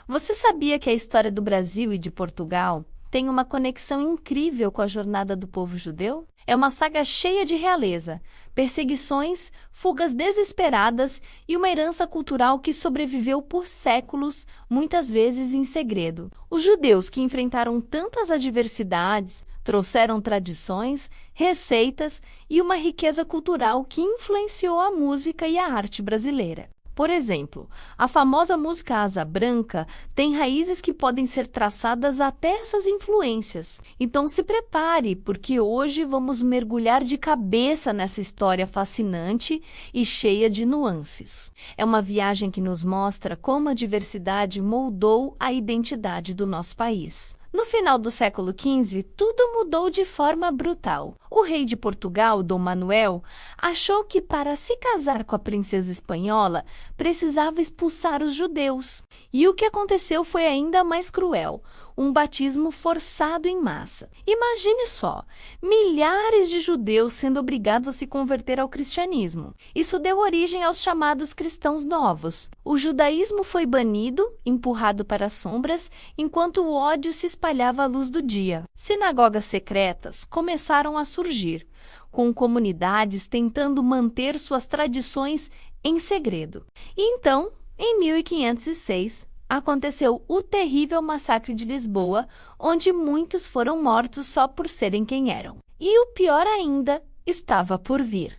Você sabia que a história do Brasil e de Portugal tem uma conexão incrível com a jornada do povo judeu? É uma saga cheia de realeza, perseguições, fugas desesperadas e uma herança cultural que sobreviveu por séculos, muitas vezes em segredo. Os judeus que enfrentaram tantas adversidades trouxeram tradições, receitas e uma riqueza cultural que influenciou a música e a arte brasileira. Por exemplo, a famosa música Asa Branca tem raízes que podem ser traçadas até essas influências. Então se prepare, porque hoje vamos mergulhar de cabeça nessa história fascinante e cheia de nuances. É uma viagem que nos mostra como a diversidade moldou a identidade do nosso país. No final do século XV, tudo mudou de forma brutal. O rei de Portugal, Dom Manuel, achou que para se casar com a princesa espanhola, precisava expulsar os judeus. E o que aconteceu foi ainda mais cruel, um batismo forçado em massa. Imagine só, milhares de judeus sendo obrigados a se converter ao cristianismo. Isso deu origem aos chamados cristãos novos. O judaísmo foi banido, empurrado para as sombras, enquanto o ódio se espalhava à luz do dia. Sinagogas secretas começaram a surgir, com comunidades tentando manter suas tradições em segredo. E então, em 1506, aconteceu o terrível massacre de Lisboa, onde muitos foram mortos só por serem quem eram. E o pior ainda estava por vir.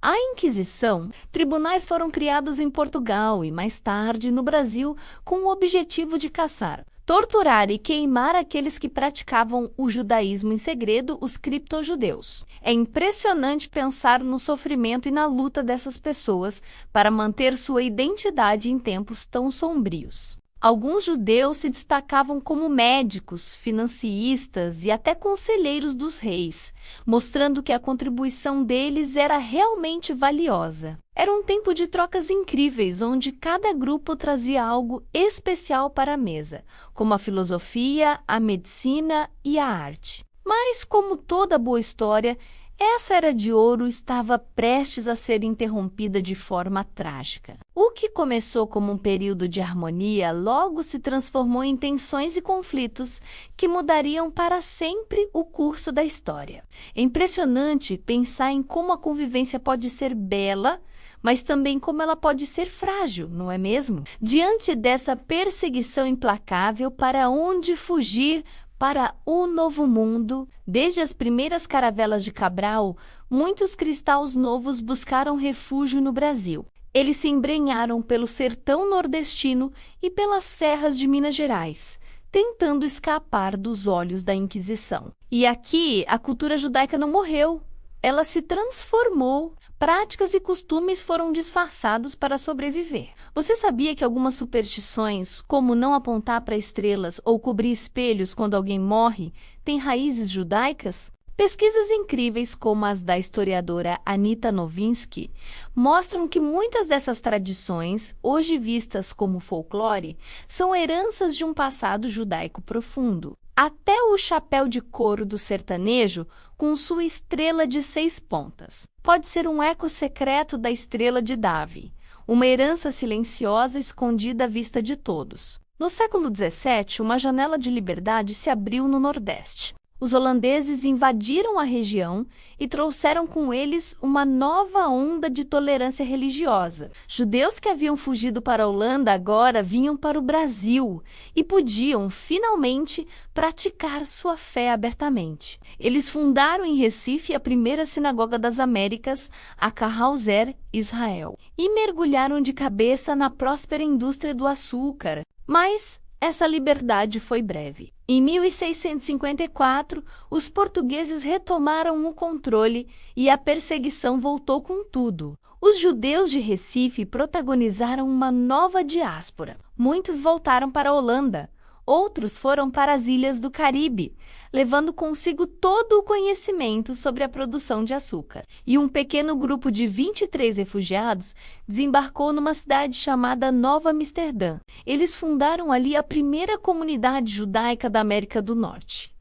A Inquisição, tribunais foram criados em Portugal e mais tarde no Brasil com o objetivo de caçar, torturar e queimar aqueles que praticavam o judaísmo em segredo, os criptojudeus. É impressionante pensar no sofrimento e na luta dessas pessoas para manter sua identidade em tempos tão sombrios. Alguns judeus se destacavam como médicos, financistas e até conselheiros dos reis, mostrando que a contribuição deles era realmente valiosa. Era um tempo de trocas incríveis, onde cada grupo trazia algo especial para a mesa, como a filosofia, a medicina e a arte. Mas, como toda boa história, essa era de ouro estava prestes a ser interrompida de forma trágica. O que começou como um período de harmonia logo se transformou em tensões e conflitos que mudariam para sempre o curso da história. É impressionante pensar em como a convivência pode ser bela, mas também como ela pode ser frágil, não é mesmo? Diante dessa perseguição implacável, para onde fugir? Para o novo mundo, desde as primeiras caravelas de Cabral, muitos cristãos novos buscaram refúgio no Brasil. Eles se embrenharam pelo sertão nordestino e pelas serras de Minas Gerais, tentando escapar dos olhos da Inquisição. E aqui, a cultura judaica não morreu. Ela se transformou. Práticas e costumes foram disfarçados para sobreviver. Você sabia que algumas superstições, como não apontar para estrelas ou cobrir espelhos quando alguém morre, têm raízes judaicas? Pesquisas incríveis, como as da historiadora Anita Novinsky, mostram que muitas dessas tradições, hoje vistas como folclore, são heranças de um passado judaico profundo. Até o chapéu de couro do sertanejo, com sua estrela de 6 pontas, pode ser um eco secreto da estrela de Davi, uma herança silenciosa escondida à vista de todos. No século XVII, uma janela de liberdade se abriu no Nordeste. Os holandeses invadiram a região e trouxeram com eles uma nova onda de tolerância religiosa. Judeus que haviam fugido para a Holanda agora vinham para o Brasil e podiam, finalmente, praticar sua fé abertamente. Eles fundaram em Recife a primeira sinagoga das Américas, a Carrauzer, Israel, e mergulharam de cabeça na próspera indústria do açúcar. Mas essa liberdade foi breve. Em 1654, os portugueses retomaram o controle e a perseguição voltou com tudo. Os judeus de Recife protagonizaram uma nova diáspora. Muitos voltaram para a Holanda, outros foram para as ilhas do Caribe, levando consigo todo o conhecimento sobre a produção de açúcar. E um pequeno grupo de 23 refugiados desembarcou numa cidade chamada Nova Amsterdã. Eles fundaram ali a primeira comunidade judaica da América do Norte.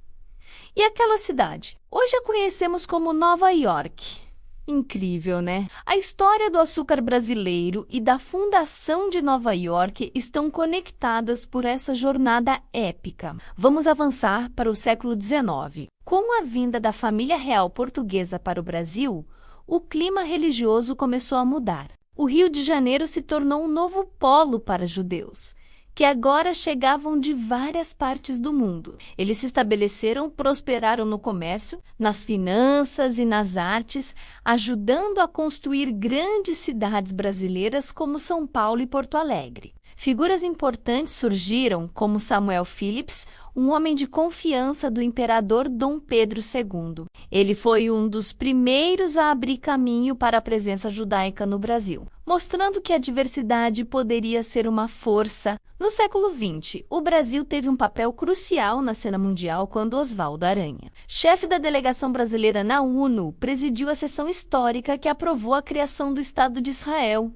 E aquela cidade? Hoje a conhecemos como Nova York. Incrível, né? A história do açúcar brasileiro e da fundação de Nova York estão conectadas por essa jornada épica. Vamos avançar para o século XIX. Com a vinda da família real portuguesa para o Brasil, o clima religioso começou a mudar. O Rio de Janeiro se tornou um novo polo para judeus, que agora chegavam de várias partes do mundo. Eles se estabeleceram, prosperaram no comércio, nas finanças e nas artes, ajudando a construir grandes cidades brasileiras como São Paulo e Porto Alegre. Figuras importantes surgiram, como Samuel Phillips, um homem de confiança do imperador Dom Pedro II. Ele foi um dos primeiros a abrir caminho para a presença judaica no Brasil, mostrando que a diversidade poderia ser uma força. No século XX, o Brasil teve um papel crucial na cena mundial quando Oswaldo Aranha, chefe da delegação brasileira na ONU, presidiu a sessão histórica que aprovou a criação do Estado de Israel.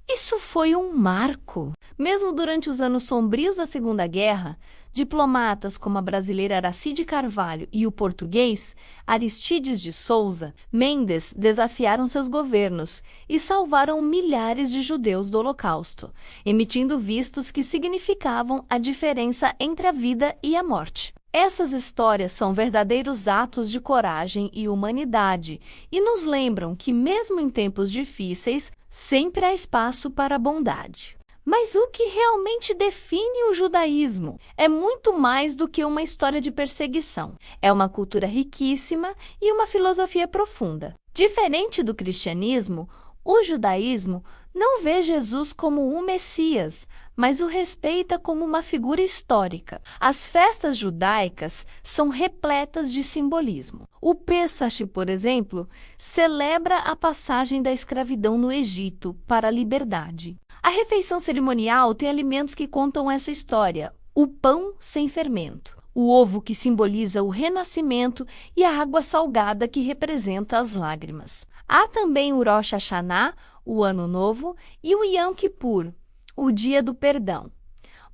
Isso foi um marco. Mesmo durante os anos sombrios da Segunda Guerra, diplomatas como a brasileira Aracide Carvalho e o português Aristides de Souza Mendes desafiaram seus governos e salvaram milhares de judeus do Holocausto, emitindo vistos que significavam a diferença entre a vida e a morte. Essas histórias são verdadeiros atos de coragem e humanidade e nos lembram que, mesmo em tempos difíceis, sempre há espaço para a bondade. Mas o que realmente define o judaísmo? É muito mais do que uma história de perseguição. É uma cultura riquíssima e uma filosofia profunda. Diferente do cristianismo, o judaísmo não vê Jesus como um Messias, mas o respeita como uma figura histórica. As festas judaicas são repletas de simbolismo. O Pêssach, por exemplo, celebra a passagem da escravidão no Egito para a liberdade. A refeição cerimonial tem alimentos que contam essa história: o pão sem fermento, o ovo que simboliza o renascimento e a água salgada que representa as lágrimas. Há também o Rosh Hashanah, o Ano Novo, e o Yom Kippur, o Dia do Perdão.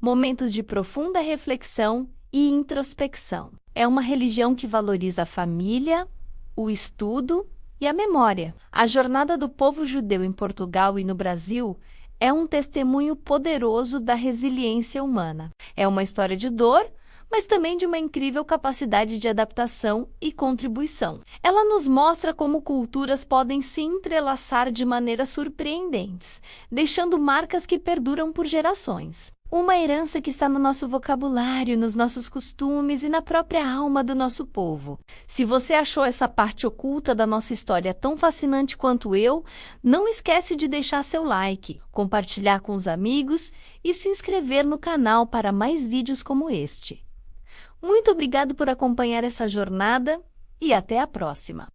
Momentos de profunda reflexão e introspecção. É uma religião que valoriza a família, o estudo e a memória. A jornada do povo judeu em Portugal e no Brasil é um testemunho poderoso da resiliência humana. É uma história de dor, mas também de uma incrível capacidade de adaptação e contribuição. Ela nos mostra como culturas podem se entrelaçar de maneiras surpreendentes, deixando marcas que perduram por gerações. Uma herança que está no nosso vocabulário, nos nossos costumes e na própria alma do nosso povo. Se você achou essa parte oculta da nossa história tão fascinante quanto eu, não esquece de deixar seu like, compartilhar com os amigos e se inscrever no canal para mais vídeos como este. Muito obrigado por acompanhar essa jornada e até a próxima!